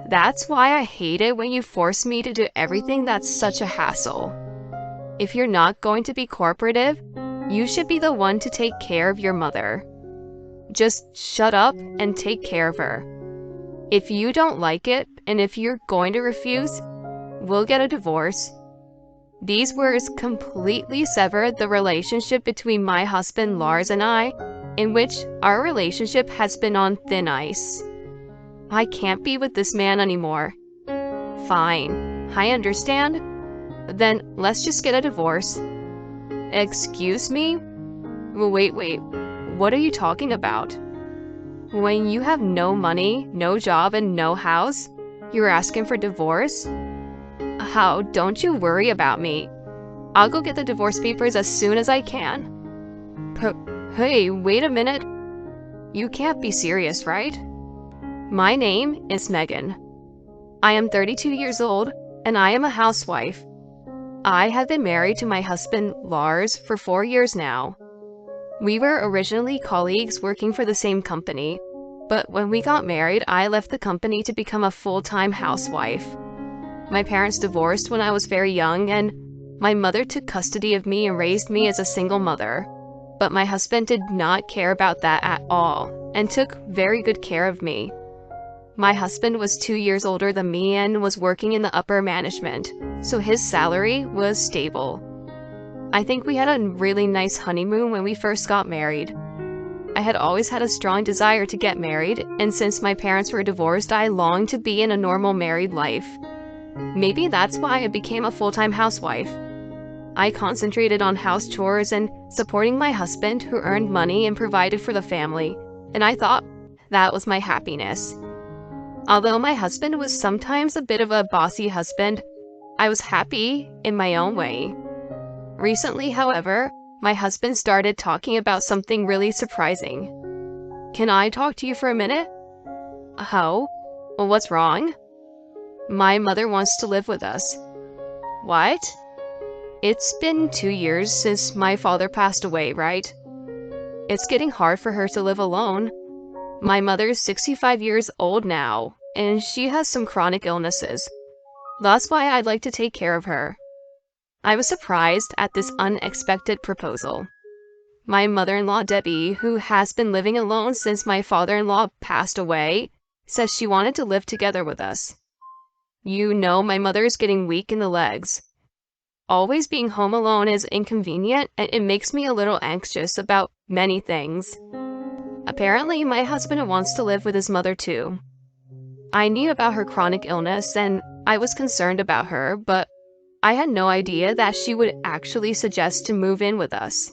That's why I hate it when you force me to do everything. That's such a hassle. If you're not going to be cooperative, you should be the one to take care of your mother. Just shut up and take care of her. If you don't like it, and if you're going to refuse, we'll get a divorce. These words completely severed the relationship between my husband Lars and I, in which our relationship has been on thin ice. I can't be with this man anymore. Fine, I understand. Then let's just get a divorce. Excuse me? Wait, what are you talking about? When you have no money, no job, and no house, you're asking for divorce? How? Don't you worry about me. I'll go get the divorce papers as soon as I can. Hey, wait a minute. You can't be serious, right? My name is Megan. I am 32 years old, and I am a housewife. I have been married to my husband, Lars, for 4 years now. We were originally colleagues working for the same company, but when we got married, I left the company to become a full-time housewife. My parents divorced when I was very young, and my mother took custody of me and raised me as a single mother. But my husband did not care about that at all, and took very good care of me. My husband was 2 years older than me and was working in the upper management, so his salary was stable. I think we had a really nice honeymoon when we first got married. I had always had a strong desire to get married, and since my parents were divorced, I longed to be in a normal married life. Maybe that's why I became a full-time housewife. I concentrated on house chores and supporting my husband, who earned money and provided for the family, and I thought that was my happiness. Although my husband was sometimes a bit of a bossy husband, I was happy in my own way. Recently, however, my husband started talking about something really surprising. Can I talk to you for a minute? How? Well, what's wrong? My mother wants to live with us. What? It's been 2 years since my father passed away, right? It's getting hard for her to live alone. My mother's 65 years old now, and she has some chronic illnesses. That's why I'd like to take care of her. I was surprised at this unexpected proposal. My mother-in-law Debbie, who has been living alone since my father-in-law passed away, says she wanted to live together with us. You know, my mother is getting weak in the legs. Always being home alone is inconvenient, and it makes me a little anxious about many things. Apparently, my husband wants to live with his mother too. I knew about her chronic illness, and I was concerned about her, but I had no idea that she would actually suggest to move in with us.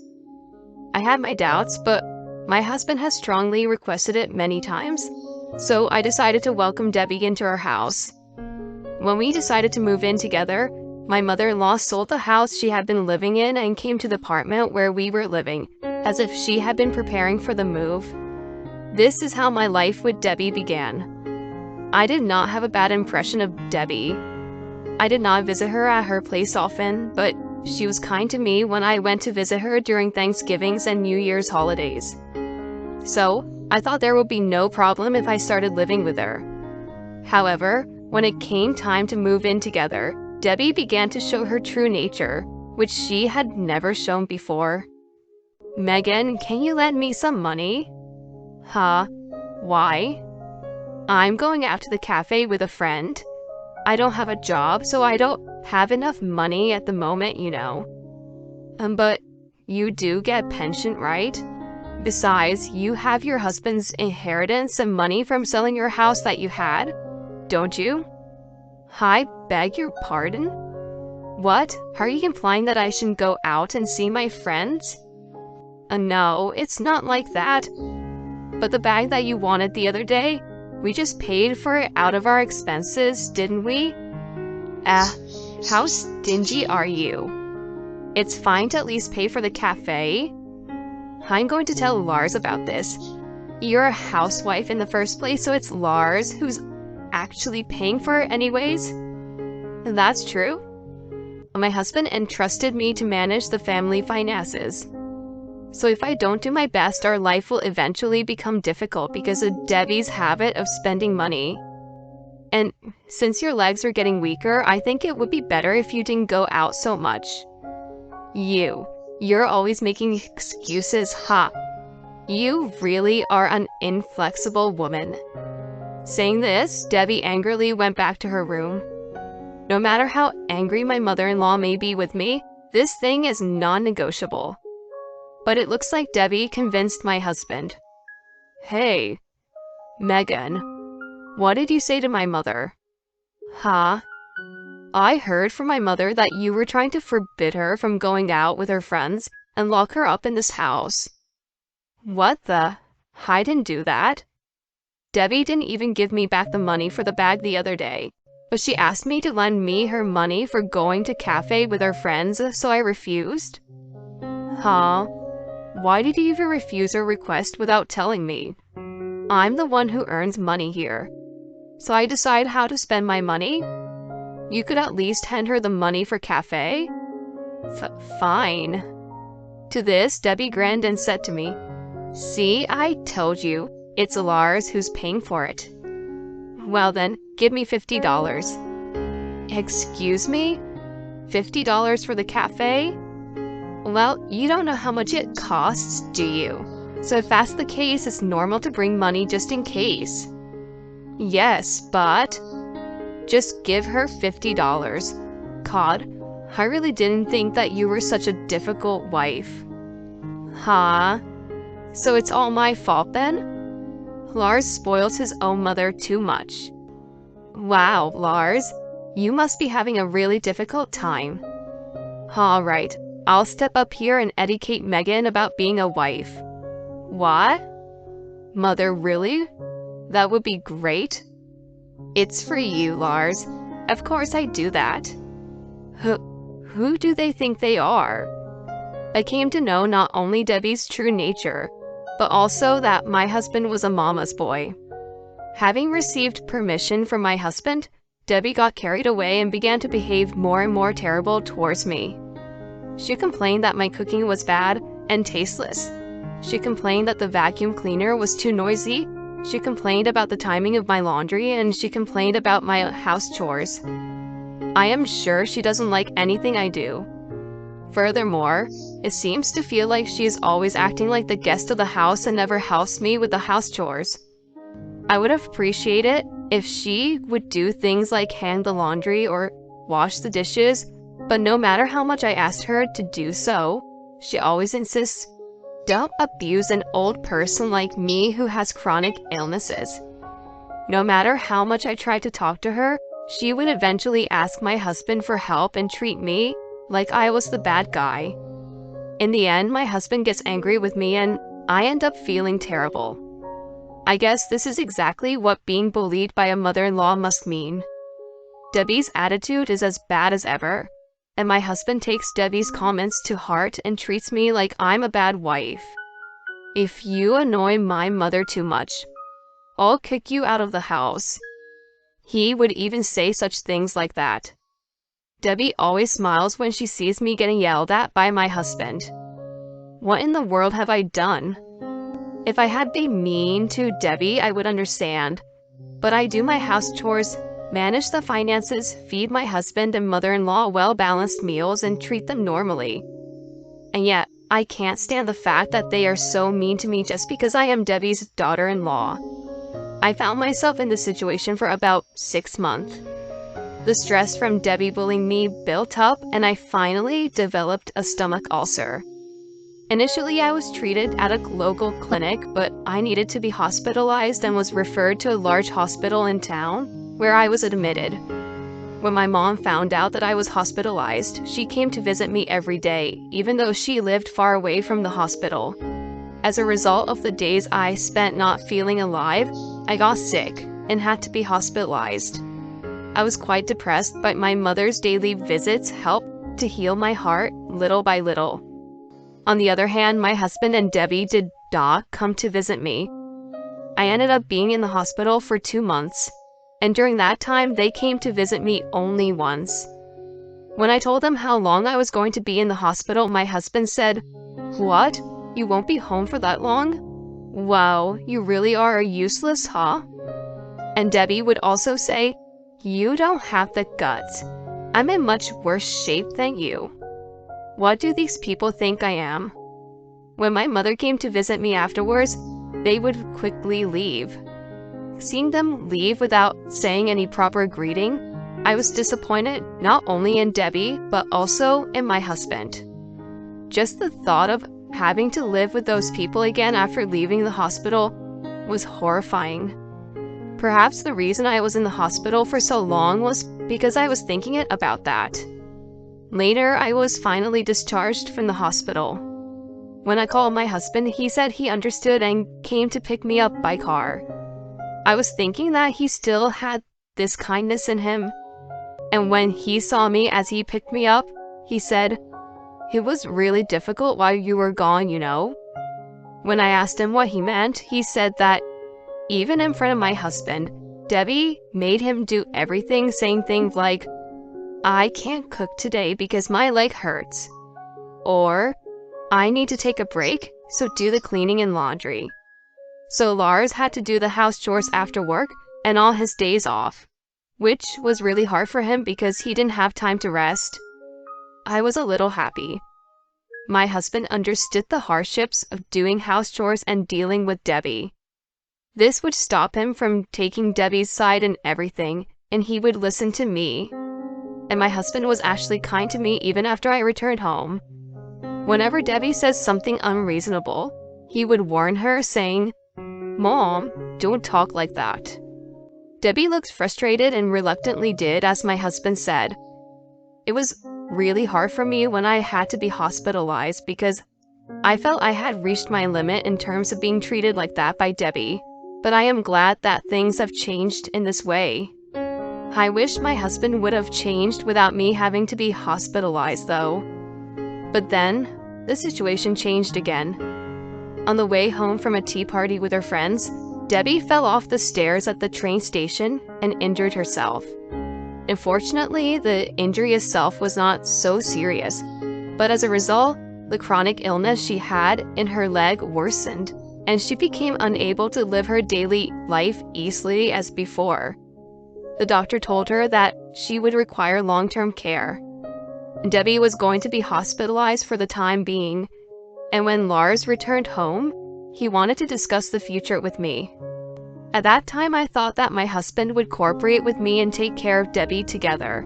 I had my doubts, but my husband has strongly requested it many times, so I decided to welcome Debbie into our house. When we decided to move in together, my mother-in-law sold the house she had been living in and came to the apartment where we were living, as if she had been preparing for the move. This is how my life with Debbie began. I did not have a bad impression of Debbie. I did not visit her at her place often, but she was kind to me when I went to visit her during Thanksgivings and New Year's holidays. So, I thought there would be no problem if I started living with her. However, when it came time to move in together, Debbie began to show her true nature, which she had never shown before. Megan, can you lend me some money? Huh? Why? I'm going out to the cafe with a friend. I don't have a job, so I don't have enough money at the moment, you know. But you do get pension, right? Besides, you have your husband's inheritance and money from selling your house that you had, don't you? I beg your pardon? What? Are you implying that I shouldn't go out and see my friends? No, it's not like that. But the bag that you wanted the other day, we just paid for it out of our expenses, didn't we? How stingy are you? It's fine to at least pay for the cafe. I'm going to tell Lars about this. You're a housewife in the first place, so it's Lars who's actually paying for it anyways. That's true. My husband entrusted me to manage the family finances. So if I don't do my best, our life will eventually become difficult because of Debbie's habit of spending money. And since your legs are getting weaker, I think it would be better if you didn't go out so much. You're always making excuses, ha. You really are an inflexible woman. Saying this, Debbie angrily went back to her room. No matter how angry my mother-in-law may be with me, this thing is non-negotiable. But it looks like Debbie convinced my husband. Hey, Megan, what did you say to my mother? Huh? I heard from my mother that you were trying to forbid her from going out with her friends and lock her up in this house. What the? I didn't do that. Debbie didn't even give me back the money for the bag the other day, but she asked me to lend me her money for going to cafe with her friends, so I refused. Huh? Why did you even refuse her request without telling me? I'm the one who earns money here, so I decide how to spend my money. You could at least hand her the money for cafe? Fine. To this, Debbie grinned and said to me, See, I told you, it's Lars who's paying for it. Well then, give me $50. Excuse me? $50 for the cafe? Well, you don't know how much it costs, do you? So if that's the case, it's normal to bring money just in case. Yes, but... Just give her $50. God, I really didn't think that you were such a difficult wife. Huh? So it's all my fault then? Lars spoils his own mother too much. Wow, Lars, you must be having a really difficult time. All right, I'll step up here and educate Megan about being a wife. What? Mother, really? That would be great. It's for you, Lars. Of course I do that. Who do they think they are? I came to know not only Debbie's true nature, but also that my husband was a mama's boy. Having received permission from my husband, Debbie got carried away and began to behave more and more terrible towards me. She complained that my cooking was bad and tasteless. She complained that the vacuum cleaner was too noisy. She complained about the timing of my laundry, and she complained about my house chores. I am sure she doesn't like anything I do. Furthermore, it seems to feel like she is always acting like the guest of the house and never helps me with the house chores. I would appreciate it if she would do things like hang the laundry or wash the dishes, but no matter how much I asked her to do so, she always insists, don't abuse an old person like me who has chronic illnesses. No matter how much I tried to talk to her, she would eventually ask my husband for help and treat me like I was the bad guy. In the end, my husband gets angry with me and I end up feeling terrible. I guess this is exactly what being bullied by a mother-in-law must mean. Debbie's attitude is as bad as ever, and my husband takes Debbie's comments to heart and treats me like I'm a bad wife. If you annoy my mother too much, I'll kick you out of the house. He would even say such things like that. Debbie always smiles when she sees me getting yelled at by my husband. What in the world have I done? If I had been mean to Debbie, I would understand. But I do my house chores, manage the finances, feed my husband and mother-in-law well-balanced meals, and treat them normally. And yet, I can't stand the fact that they are so mean to me just because I am Debbie's daughter-in-law. I found myself in this situation for about 6 months. The stress from Debbie bullying me built up, and I finally developed a stomach ulcer. Initially, I was treated at a local clinic, but I needed to be hospitalized and was referred to a large hospital in town, where I was admitted. When my mom found out that I was hospitalized, she came to visit me every day, even though she lived far away from the hospital. As a result of the days I spent not feeling alive, I got sick and had to be hospitalized. I was quite depressed, but my mother's daily visits helped to heal my heart little by little. On the other hand, my husband and Debbie did not come to visit me. I ended up being in the hospital for 2 months, and during that time, they came to visit me only once. When I told them how long I was going to be in the hospital, my husband said, "What? You won't be home for that long? Wow, you really are useless, huh?" And Debbie would also say, "You don't have the guts. I'm in much worse shape than you. What do these people think I am?" When my mother came to visit me afterwards, they would quickly leave. Seeing them leave without saying any proper greeting, I was disappointed not only in Debbie, but also in my husband. Just the thought of having to live with those people again after leaving the hospital was horrifying. Perhaps the reason I was in the hospital for so long was because I was thinking about that. Later, I was finally discharged from the hospital. When I called my husband, he said he understood and came to pick me up by car. I was thinking that he still had this kindness in him. And when he saw me as he picked me up, he said, "It was really difficult while you were gone, you know." When I asked him what he meant, he said that even in front of my husband, Debbie made him do everything, saying things like, "I can't cook today because my leg hurts," or "I need to take a break, so do the cleaning and laundry." So Lars had to do the house chores after work and all his days off, which was really hard for him because he didn't have time to rest. I was a little happy. My husband understood the hardships of doing house chores and dealing with Debbie. This would stop him from taking Debbie's side in everything, and he would listen to me. And my husband was actually kind to me even after I returned home. Whenever Debbie says something unreasonable, he would warn her, saying, "Mom, don't talk like that." Debbie looked frustrated and reluctantly did as my husband said. It was really hard for me when I had to be hospitalized because I felt I had reached my limit in terms of being treated like that by Debbie. But I am glad that things have changed in this way. I wish my husband would have changed without me having to be hospitalized, though. But then, the situation changed again. On the way home from a tea party with her friends, Debbie fell off the stairs at the train station and injured herself. Unfortunately, the injury itself was not so serious, but as a result, the chronic illness she had in her leg worsened, and she became unable to live her daily life easily as before. The doctor told her that she would require long-term care. Debbie was going to be hospitalized for the time being, and when Lars returned home, he wanted to discuss the future with me. At that time, I thought that my husband would cooperate with me and take care of Debbie together.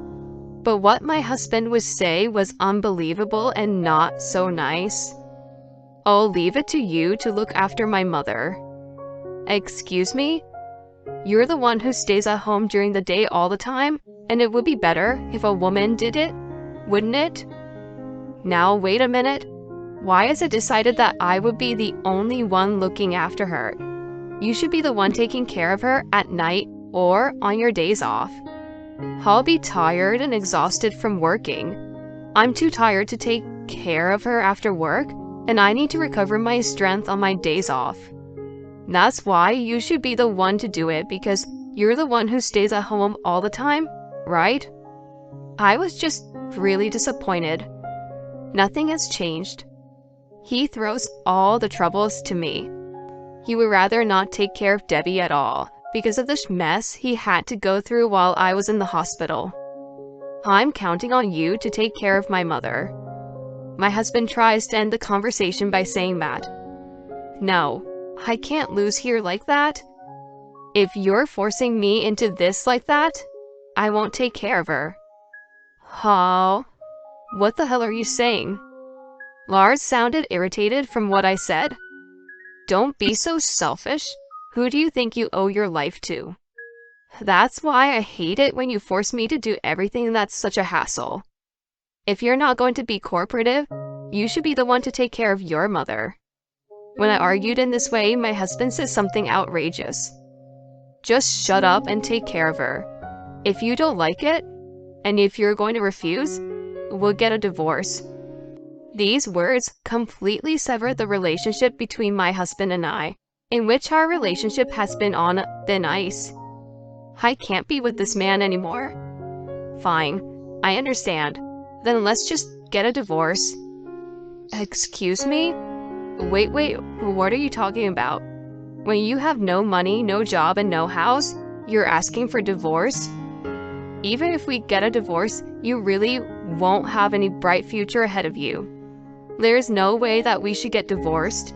But what my husband would say was unbelievable and not so nice. "I'll leave it to you to look after my mother." Excuse me? You're the one who stays at home during the day all the time, and it would be better if a woman did it, wouldn't it? Now wait a minute. Why is it decided that I would be the only one looking after her? You should be the one taking care of her at night or on your days off. I'll be tired and exhausted from working. I'm too tired to take care of her after work, and I need to recover my strength on my days off. That's why you should be the one to do it, because you're the one who stays at home all the time, right? I was just really disappointed. Nothing has changed. He throws all the troubles to me. He would rather not take care of Debbie at all because of this mess he had to go through while I was in the hospital. I'm counting on you to take care of my mother. My husband tries to end the conversation by saying that. No, I can't lose here like that. If you're forcing me into this like that, I won't take care of her. Huh? What the hell are you saying? Lars sounded irritated from what I said. Don't be so selfish. Who do you think you owe your life to? That's why I hate it when you force me to do everything that's such a hassle. If you're not going to be cooperative, you should be the one to take care of your mother. When I argued in this way, my husband said something outrageous. Just shut up and take care of her. If you don't like it, and if you're going to refuse, we'll get a divorce. These words completely severed the relationship between my husband and I, in which our relationship has been on thin ice. I can't be with this man anymore. Fine, I understand. Then let's just get a divorce. Excuse me? Wait, what are you talking about? When you have no money, no job, and no house, you're asking for divorce? Even if we get a divorce, you really won't have any bright future ahead of you. There is no way that we should get divorced.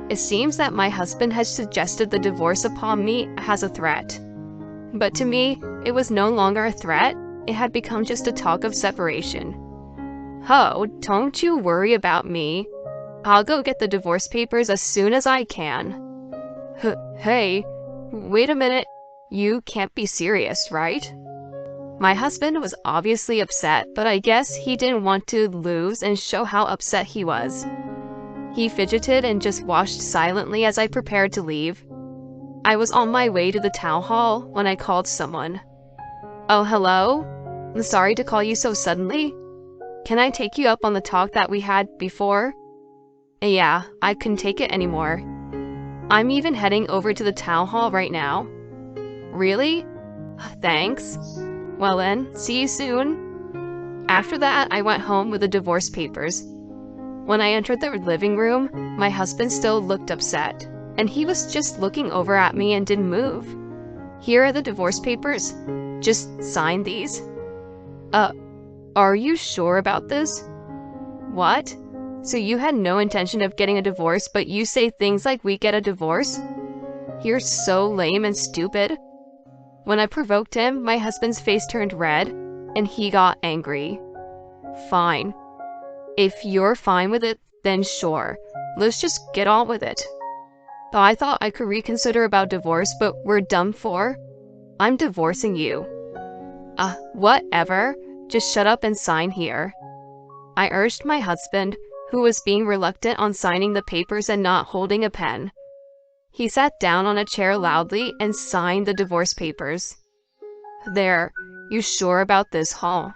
It seems that my husband has suggested the divorce upon me as a threat. But to me, it was no longer a threat. It had become just a talk of separation. Oh, don't you worry about me. I'll go get the divorce papers as soon as I can. Hey, wait a minute. You can't be serious, right? My husband was obviously upset, but I guess he didn't want to lose and show how upset he was. He fidgeted and just watched silently as I prepared to leave. I was on my way to the town hall when I called someone. Oh, hello? I'm sorry to call you so suddenly. Can I take you up on the talk that we had before? Yeah, I couldn't take it anymore. I'm even heading over to the town hall right now. Really? Thanks. Well then, see you soon. After that, I went home with the divorce papers. When I entered the living room, my husband still looked upset, and he was just looking over at me and didn't move. Here are the divorce papers. Just sign these. Are you sure about this? What? So you had no intention of getting a divorce, but you say things like we get a divorce? You're so lame and stupid. When I provoked him, my husband's face turned red, and he got angry. Fine. If you're fine with it, then sure. Let's just get on with it. I thought I could reconsider about divorce, but we're done for. I'm divorcing you. Whatever. Just shut up and sign here. I urged my husband, who was being reluctant on signing the papers and not holding a pen. He sat down on a chair loudly and signed the divorce papers. There, you sure about this, huh?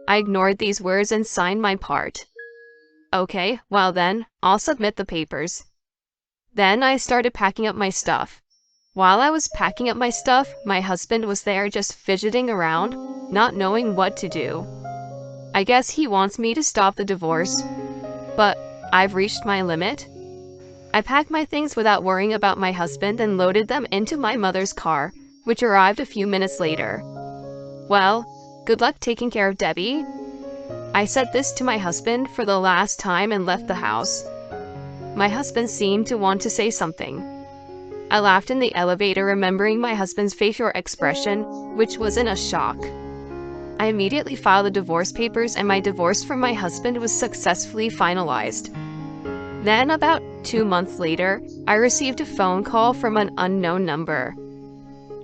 I ignored these words and signed my part. Okay, well then, I'll submit the papers. Then I started packing up my stuff. While I was packing up my stuff, my husband was there just fidgeting around, not knowing what to do. I guess he wants me to stop the divorce, but I've reached my limit. I packed my things without worrying about my husband and loaded them into my mother's car, which arrived a few minutes later. Well, good luck taking care of Debbie. I said this to my husband for the last time and left the house. My husband seemed to want to say something. I laughed in the elevator, remembering my husband's facial expression, which was in a shock. I immediately filed the divorce papers, and my divorce from my husband was successfully finalized. Then, about 2 months later, I received a phone call from an unknown number.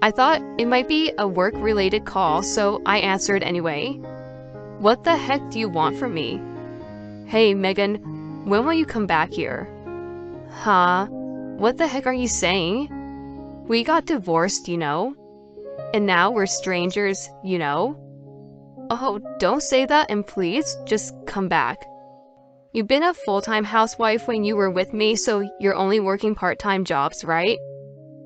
I thought it might be a work-related call, so I answered anyway. What the heck do you want from me? Hey, Megan, when will you come back here? Huh? What the heck are you saying? We got divorced, you know? And now we're strangers, you know? Oh, don't say that, and please, just come back. You've been a full-time housewife when you were with me, so you're only working part-time jobs, right?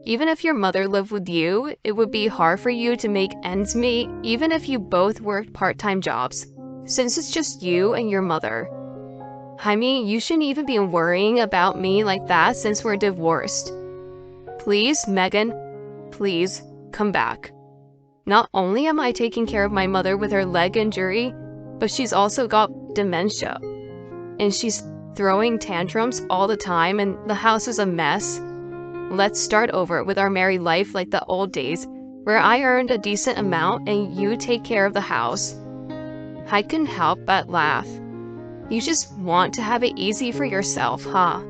Even if your mother lived with you, it would be hard for you to make ends meet, even if you both worked part-time jobs, since it's just you and your mother. I mean, you shouldn't even be worrying about me like that since we're divorced. Please, Megan, please, come back. Not only am I taking care of my mother with her leg injury, but she's also got dementia. And she's throwing tantrums all the time, and the house is a mess. Let's start over with our married life like the old days, where I earned a decent amount and you take care of the house. I couldn't help but laugh. You just want to have it easy for yourself, huh?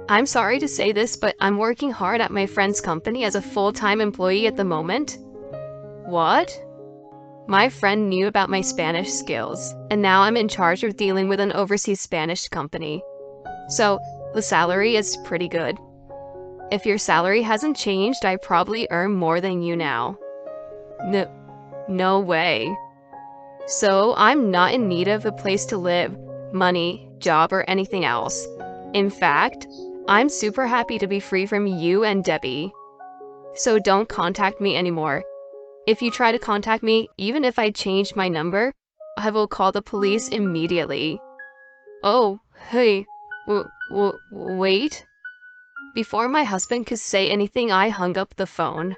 I'm sorry to say this, but I'm working hard at my friend's company as a full-time employee at the moment. What? My friend knew about my Spanish skills, and now I'm in charge of dealing with an overseas Spanish company. So, the salary is pretty good. If your salary hasn't changed, I probably earn more than you now. No way. So, I'm not in need of a place to live, money, job, or anything else. In fact, I'm super happy to be free from you and Debbie. So don't contact me anymore. If you try to contact me, even if I change my number, I will call the police immediately. Oh, hey, wait. Before my husband could say anything, I hung up the phone.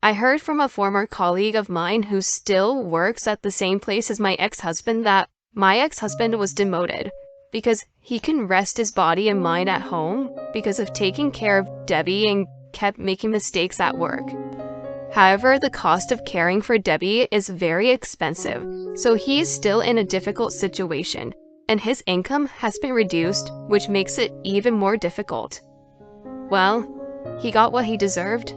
I heard from a former colleague of mine who still works at the same place as my ex-husband that my ex-husband was demoted because he can rest his body and mind at home because of taking care of Debbie and kept making mistakes at work. However, the cost of caring for Debbie is very expensive, so he is still in a difficult situation, and his income has been reduced, which makes it even more difficult. Well, he got what he deserved.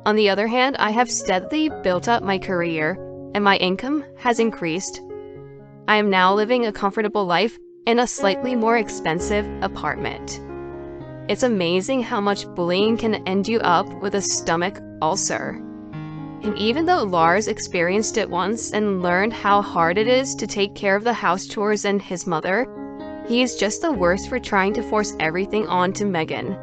On the other hand, I have steadily built up my career, and my income has increased. I am now living a comfortable life in a slightly more expensive apartment. It's amazing how much bullying can end you up with a stomach ulcer. And even though Lars experienced it once and learned how hard it is to take care of the house chores and his mother, he is just the worst for trying to force everything onto Megan.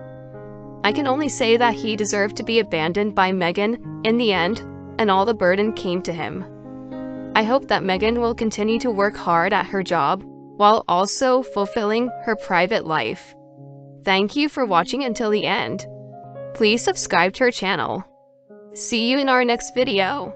I can only say that he deserved to be abandoned by Megan in the end, and all the burden came to him. I hope that Megan will continue to work hard at her job while also fulfilling her private life. Thank you for watching until the end. Please subscribe to our channel. See you in our next video.